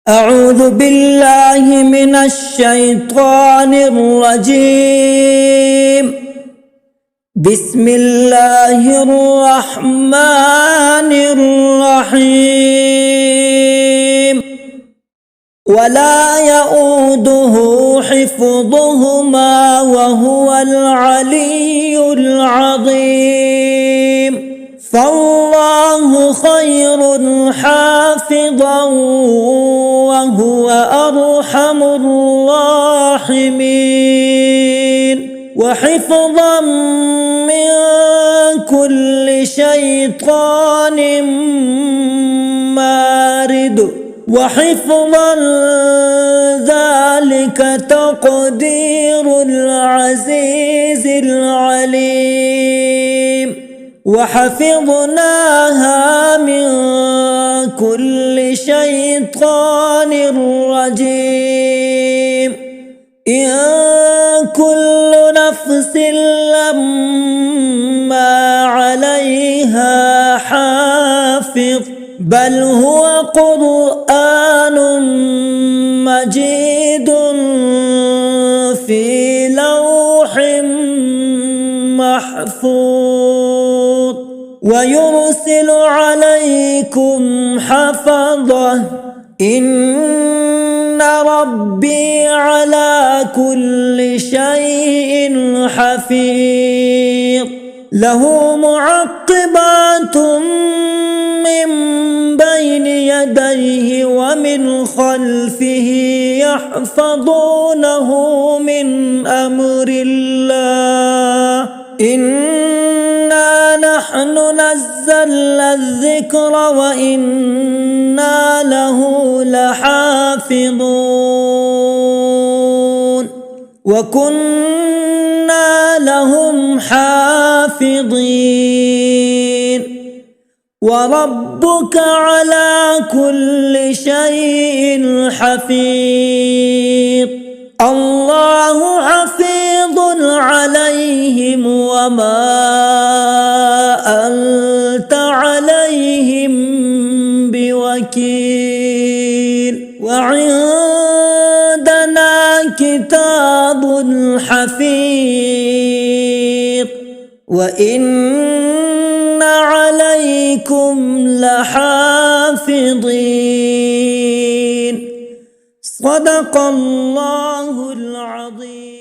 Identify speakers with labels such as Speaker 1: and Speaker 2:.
Speaker 1: أعوذ بالله من الشيطان الرجيم. بسم الله الرحمن الرحيم. ولا يؤوده حفظهما وهو العلي العظيم. فالله خير حافظا وهو أرحم الراحمين. وحفظا من كل شيطان مارد. وحفظا ذلك تقدير العزيز العليم. وحفظناها من كل شيطان رجيم. إن كل نفس لما عليها حافظ بل هو قرآن مجيد في لوح محفوظ. ويرسل عليكم حفظة إن ربي على كل شيء حفيظ. له معقبات من بين يديه ومن خلفه يحفظونه من أمر الله. إنا نحن نزلنا الذكر وإنا له لحافظون. وكنا لهم حافظين. وربك على كل شيء حفيظ. الله حفيظ عليهم وما أنت عليهم بوكيل. وعندنا كتاب حفيظ وإن عليكم لحافظين. صدق الله العظيم.